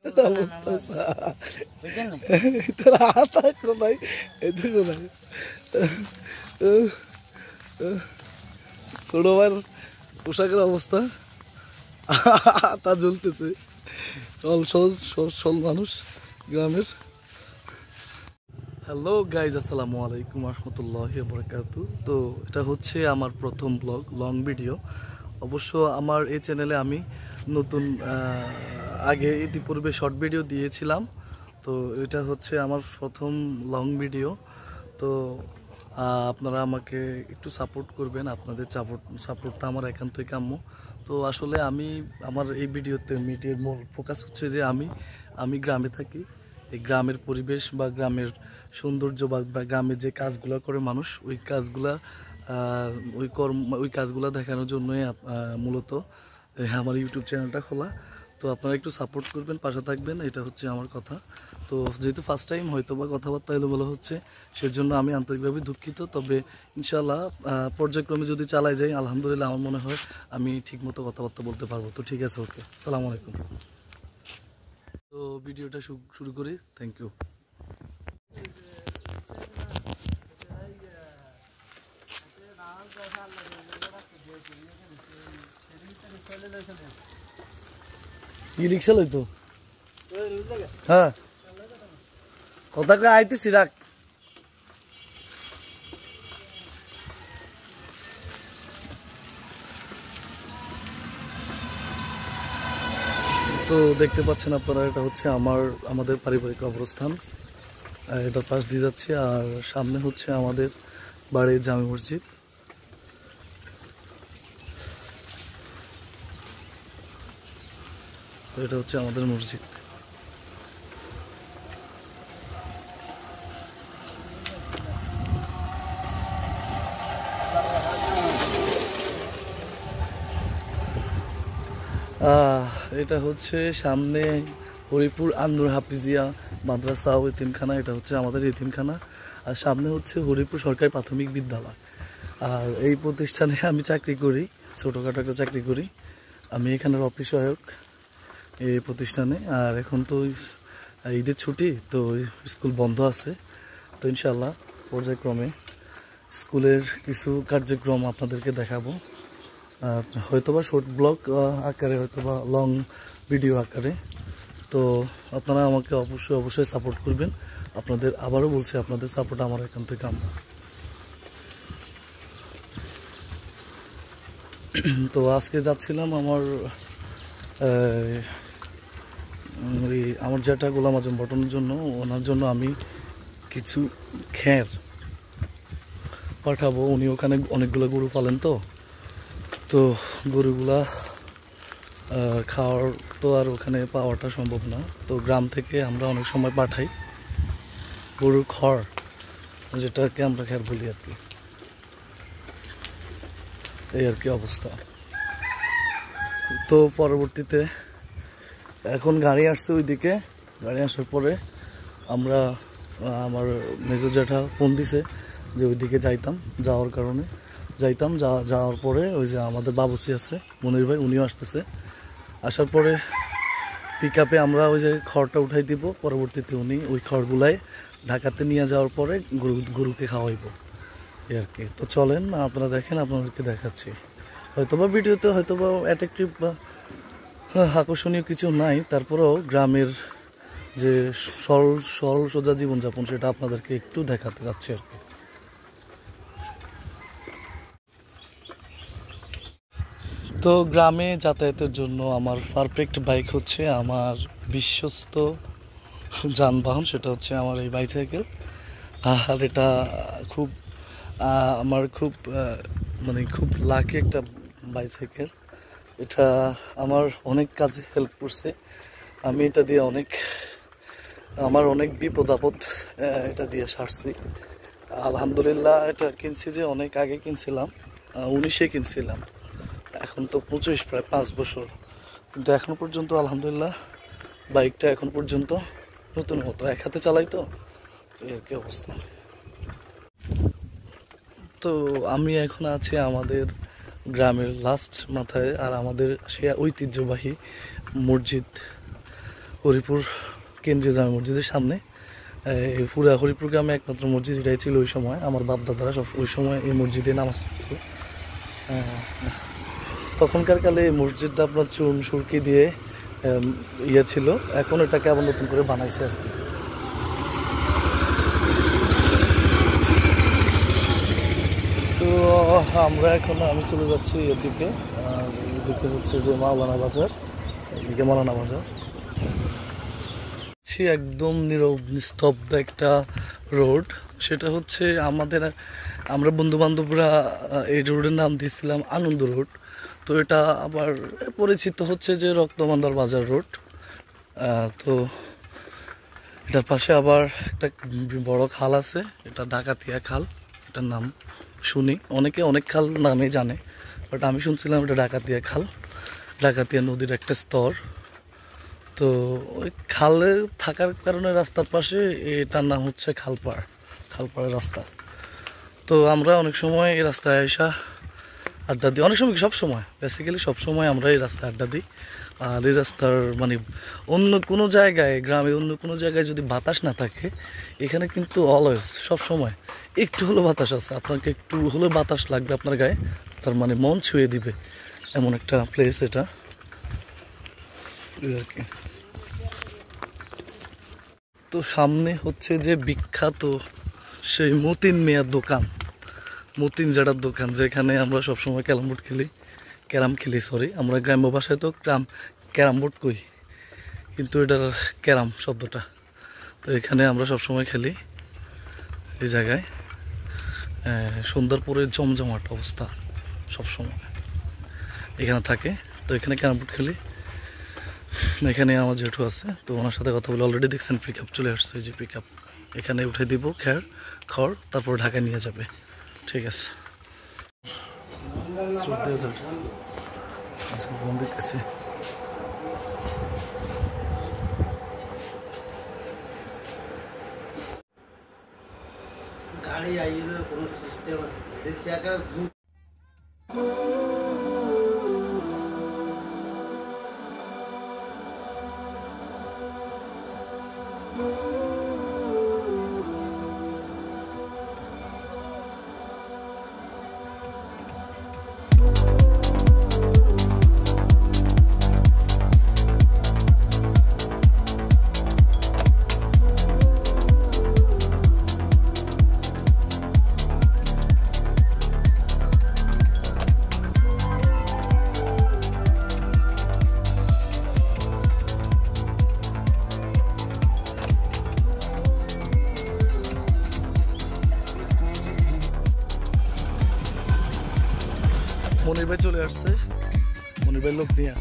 ছোট ভাইয়ের পোশাকের অবস্থা তা জ্বলতেছে। সহজ মানুষ গ্রামের। হ্যালো গাইজ, আসসালামু আলাইকুম রহমতুল্লাহি ওয়া বারাকাতুহু। তো এটা হচ্ছে আমার প্রথম ব্লগ, লং ভিডিও। অবশ্য আমার এই চ্যানেলে আমি নতুন আগে ইতিপূর্বে শর্ট ভিডিও দিয়েছিলাম, তো এটা হচ্ছে আমার প্রথম লং ভিডিও। তো আপনারা আমাকে একটু সাপোর্ট করবেন, আপনাদের সাপোর্টটা আমার একান্তই কাম্য। তো আসলে আমি আমার এই ভিডিওতে মিডিয়ার মূল ফোকাস হচ্ছে যে আমি গ্রামে থাকি। এই গ্রামের পরিবেশ বা গ্রামের সৌন্দর্য বা গ্রামে যে কাজগুলো করে মানুষ, ওই কাজগুলো দেখানোর জন্যই মূলত আমার ইউটিউব চ্যানেলটা খোলা। তো আপনারা একটু সাপোর্ট করবেন, পাশে থাকবেন, এটা হচ্ছে আমার কথা। তো যেহেতু ফার্স্ট টাইম হয়তো বা কথাবার্তা এলোমেলো হচ্ছে, সেজন্য আমি আন্তরিকভাবে দুঃখিত। তবে ইনশাআল্লাহ পর্যায়ক্রমে যদি চালাই যাই, আলহামদুলিল্লাহ আমার মনে হয় আমি ঠিকমতো কথাবার্তা বলতে পারবো। তো ঠিক আছে, ওকে, আসসালামু আলাইকুম। তো ভিডিওটা শুরু করি। Thank you. ই রিক্সা লইতো, হ্যাঁ কথা করে আইতেছি, রাখ। তো দেখতে পাচ্ছেন আপনারা, এটা হচ্ছে আমাদের পারিবারিক অবস্থান। এটার পাশ দিয়ে যাচ্ছে, আর সামনে হচ্ছে আমাদের বাড়ির জামে মসজিদ। তো এটা হচ্ছে আমাদের মসজিদ। এটা হচ্ছে সামনে হরিপুর আন্নুর হাফিজিয়া মাদ্রাসা ও এতিমখানা, এটা হচ্ছে আমাদের এতিমখানা। আর সামনে হচ্ছে হরিপুর সরকারি প্রাথমিক বিদ্যালয়। আর এই প্রতিষ্ঠানে আমি চাকরি করি, ছোটোখাটো একটা চাকরি করি। আমি এখানের অফিস সহায়ক এই প্রতিষ্ঠানে। আর এখন তো ঈদের ছুটি, তো স্কুল বন্ধ আছে। তো ইনশাল্লাহ পর্যায়ক্রমে স্কুলের কিছু কার্যক্রম আপনাদেরকে দেখাবো, হয়তোবা শর্ট ব্লগ আকারে, হয়তোবা লং ভিডিও আকারে। তো আপনারা আমাকে অবশ্যই সাপোর্ট করবেন। আপনাদের আবারও বলছি, আপনাদের সাপোর্ট আমার একান্তই কাম্য। তো আজকে যাচ্ছিলাম আমার যেটা গোলাম আজম বটনের জন্য, ওনার জন্য আমি কিছু খ্যার পাঠাবো। উনি ওখানে অনেকগুলো গরু পালেন, তো গরুগুলা খাওয়ার তো আর ওখানে পাওয়াটা সম্ভব না। তো গ্রাম থেকে আমরা অনেক সময় পাঠাই গরুর খড়, যেটাকে আমরা খ্যার বলি আর কি। এই আর কি অবস্থা। তো পরবর্তীতে এখন গাড়ি আসছে ওইদিকে, গাড়ি আসার পরে আমার মেজো জ্যাঠা ফোন দিছে যে ওইদিকে যাওয়ার পরে ওই যে আমাদের বাবুসি আছে মনির ভাই, উনিও আসতেছে। আসার পরে পিক আপে আমরা ওই যে খড়টা উঠাই দিব, পরবর্তীতে উনি ওই খড়গুলাই ঢাকাতে নিয়ে যাওয়ার পরে গরুকে খাওয়াইব এই আর কি। তো চলেন আপনারা দেখেন, আপনাদেরকে দেখাচ্ছি। হয়তোবা ভিডিওতে হয়তোবা অ্যাট্রাকটিভ বা আকর্ষণীয় কিছু নাই, তারপরেও গ্রামের যে সরল সোজা জীবনযাপন, সেটা আপনাদেরকে একটু দেখাতে যাচ্ছি আর কি। তো গ্রামে যাতায়াতের জন্য আমার পারফেক্ট বাইক হচ্ছে আমার বিশ্বস্ত যানবাহন, সেটা হচ্ছে আমার এই বাইসাইকেল। আর এটা খুব আমার খুব লাকি একটা বাইসাইকেল। এটা আমার অনেক কাজে হেল্প করছে। আমি এটা দিয়ে আমার অনেক বিপদ আপদ এটা দিয়ে সারছি আলহামদুলিল্লাহ। এটা কিনছি যে অনেক আগে কিনছিলাম, 19-এ কিনছিলাম, এখন তো 25, প্রায় 5 বছর। কিন্তু এখন পর্যন্ত আলহামদুলিল্লাহ বাইকটা এখন পর্যন্ত নতুন মতো, এক হাতে চালাই, তো এর কি অবস্থা। তো আমি এখন আছি আমাদের গ্রামের লাস্ট মাথায়, আর আমাদের সে ঐতিহ্যবাহী মসজিদ হরিপুর কেন্দ্রীয় জামে মসজিদের সামনে। এই পুরা হরিপুর গ্রামে একমাত্র মসজিদ এটাই ছিল ওই সময়। আমার বাপ দাদারা সব ওই সময় এই মসজিদে নামাজ পড়ত। তখনকার কালে এই মসজিদটা আপনার চুন সুরকি দিয়ে ইয়ে ছিল, এখন এটাকে আবার নতুন করে বানাইছে আর কি। তো আমি চলে যাচ্ছি এদিকে, আর এদিকে হচ্ছে যে মাওলানা বাজার, এদিকে মাওলানা বাজার। একদম নীরব নিস্তব্ধ একটা রোড। সেটা হচ্ছে আমরা বন্ধু বান্ধবরা এই রোডের নাম দিয়েছিলাম আনন্দ রোড। তো এটা আবার পরিচিত হচ্ছে যে রক্তমান্দার বাজার রোড। তো এটার পাশে আবার একটা বড় খাল আছে, এটা ডাকাতিয়া খাল। এটার নাম শুনি অনেকে অনেক খাল নামে জানে, বাট আমি শুনছিলাম এটা ডাকাতিয়া খাল, ডাকাতিয়া নদীর একটা স্তর। তো ওই খালে থাকার কারণে রাস্তার পাশে এটার নাম হচ্ছে খালপাড়ের রাস্তা। তো আমরা অনেক সময় এই রাস্তায় আসা আড্ডা দিই, অনেক সময় বেসিক্যালি সবসময় আমরা এই রাস্তায় আড্ডা দিই। আর এই রাস্তার মানে অন্য কোনো জায়গায়, গ্রামে অন্য কোনো জায়গায় যদি বাতাস না থাকে, এখানে কিন্তু অলওয়েজ সবসময় একটু হলেও বাতাস আছে। আপনাকে একটু হলেও বাতাস লাগবে আপনার গায়ে, তার মানে মন ছুঁয়ে দিবে এমন একটা প্লেস এটা আর কি। তো সামনে হচ্ছে যে বিখ্যাত সেই মতিন মিয়ার দোকান, মতিন জাড়ার দোকান, যেখানে আমরা সবসময় ক্যারাম খেলি আমরা গ্রাম্য ভাষায় তো ক্যারাম বোর্ড কই, কিন্তু এটার ক্যারাম শব্দটা। তো এখানে আমরা সবসময় খেলি এই জায়গায়। সন্ধ্যার পরে জমজমাট অবস্থা সবসময় এখানে থাকে। তো এখানে ক্যারাম বোর্ড খেলি। এখানে আমার জেঠু আছে, তো ওনার সাথে কথা বলে অলরেডি দেখছেন পিক আপ চলে আসছে। যে পিক আপ এখানে উঠে দিব খড়, তারপর ঢাকায় নিয়ে যাবে। ঠিক আছে, ফোন দিতেছি। গাড়ি আইলে কোনো সিস্টেম আছে? মনির ভাই চলে আসছে, মনির ভাই লোক নিয়ে।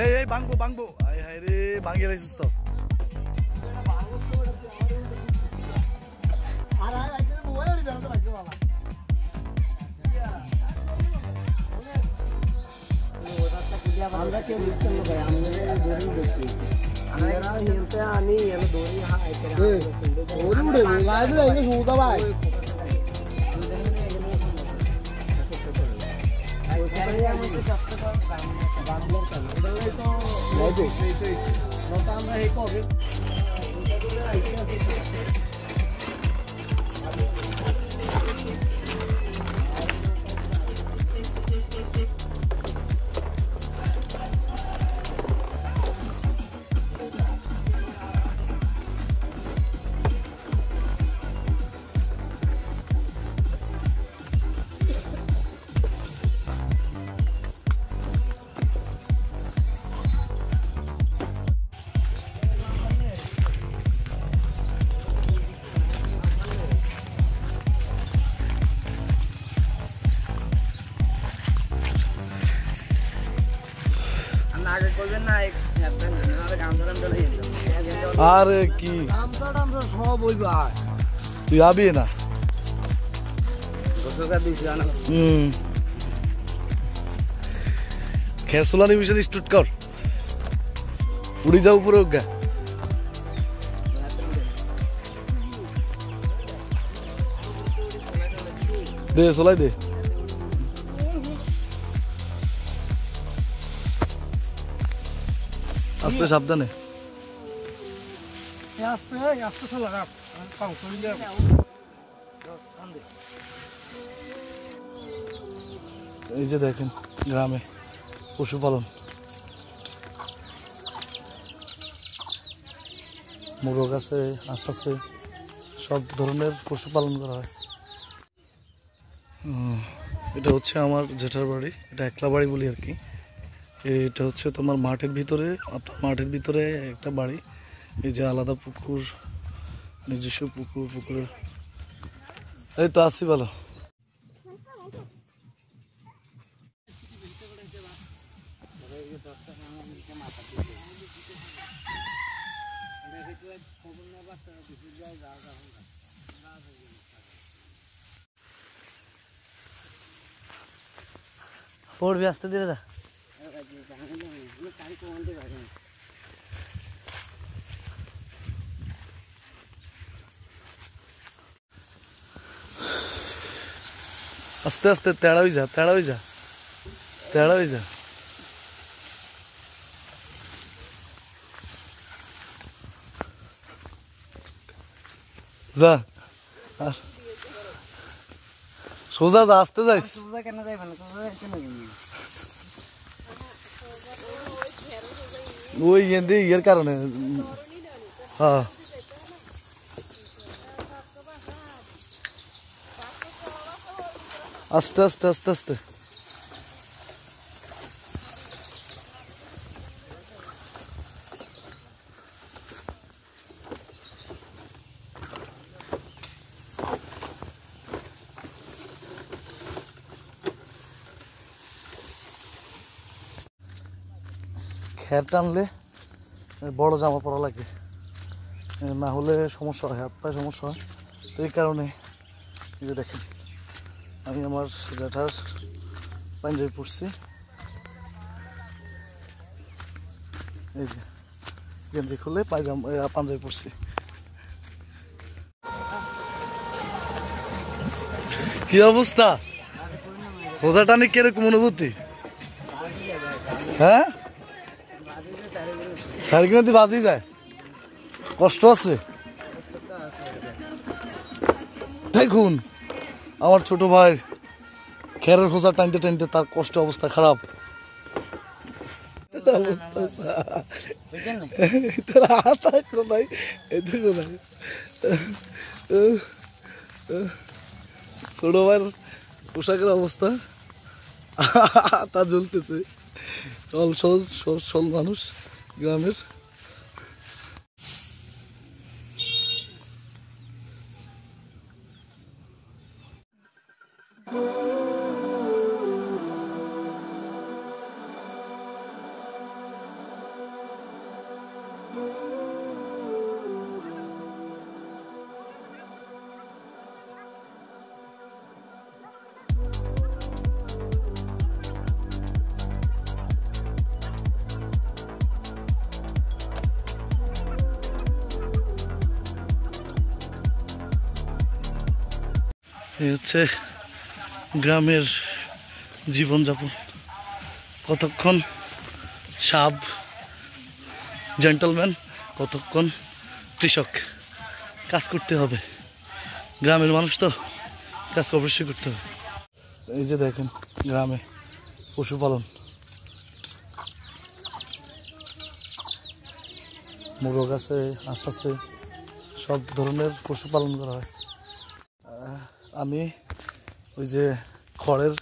এই বাংবো হায় রে, ভাঙিয়ে রাখছিস তো। আমরা কেউ লিখতে হবে, আমরা দড়ি বেশি, আমরা হিলতে আনি এলো দড়ি হাই করে দড়ি উড়ে লাইভ লাইভ সুদা ভাই ওই আমি সবটা বাংলার কাজ এটা তো লাইভ নটা আমরা এই কবে আরে কি তুই আবি না? খেসলানি মিশন স্টুট কর, উড়ি যাও উপরে। দে চলাই দে। আস্তে সাবধানে। এই যে দেখেন গ্রামে পশুপালন, মোরগ আছে, হাঁস আছে, সব ধরনের পশুপালন করা হয়। এটা হচ্ছে আমার জেঠার বাড়ি, এটা একলা বাড়ি বলি আর কি। এটা হচ্ছে তোমার মাঠের ভিতরে, আপনার মাঠের ভিতরে একটা বাড়ি। এই যে আলাদা পুকুর, নিজস্ব পুকুর, পুকুরের এই তো আসি ভালো। পড়বি আসতে দিলে যা। আস্তে আস্তে তেড়া হয়ে যা, তেড়া হয়ে যা, তেড়া হয়ে যা। যা আর সোজা যা, আসতে যাইস। ওই ইয়ের কারণে। হ্যাঁ আস্তে আস্তে আস্তে আস্তে। খের টানলে বড় জামা পরা লাগে, না হলে সমস্যা হয়, হাত পায়ে সমস্যা হয়। তো এই কারণে এই যে দেখেন আমি আমার জ্যাঠার পাঞ্জাবি পরছি, এই যে গেঞ্জি খুলে পাঞ্জাবি পরছি। কি অবস্থা? রোজা টানি কিরকম অনুভূতি? হ্যাঁ সাড়ে কিনে বাজি যায়, কষ্ট আছে। দেখুন আমার ছোট ভাই খেরের খোঁজা টানতে টানতে তার কষ্ট, অবস্থা খারাপ। ছোট ভাইয়ের পোশাকের অবস্থা তা জ্বলতেছে। সহজ মানুষ গ্রামের। এই হচ্ছে গ্রামের জীবনযাপন। কতক্ষণ সাব জেন্টলম্যান, কতক্ষণ কৃষক। কাজ করতে হবে, গ্রামের মানুষ তো কাজ অবশ্যই করতে হবে। এই যে দেখেন গ্রামে পশুপালন, মোরগ আছে, হাঁস আছে, সব ধরনের পশুপালন করা হয়। আমি ওই যে খড়ের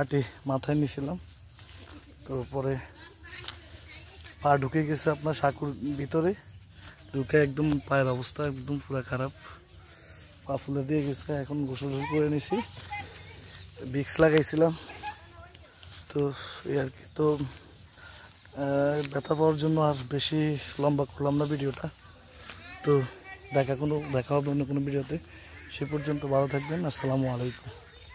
আটি মাথায় নিয়েছিলাম, তো পরে পা ঢুকে গেছে আপনার সাঁকুর ভিতরে, ঢুকে একদম পায়ের অবস্থা একদম পুরো খারাপ, পা ফুলে দিয়ে গেছে। এখন গোসল করে নিছি, ভিক্স লাগাইছিলাম, তো এই আর কি। তো ব্যথা পাওয়ার জন্য আর বেশি লম্বা করলাম না ভিডিওটা। তো দেখা হবে অন্য কোনো ভিডিওতে। সে পর্যন্ত ভালো থাকবেন। আসসালামু আলাইকুম।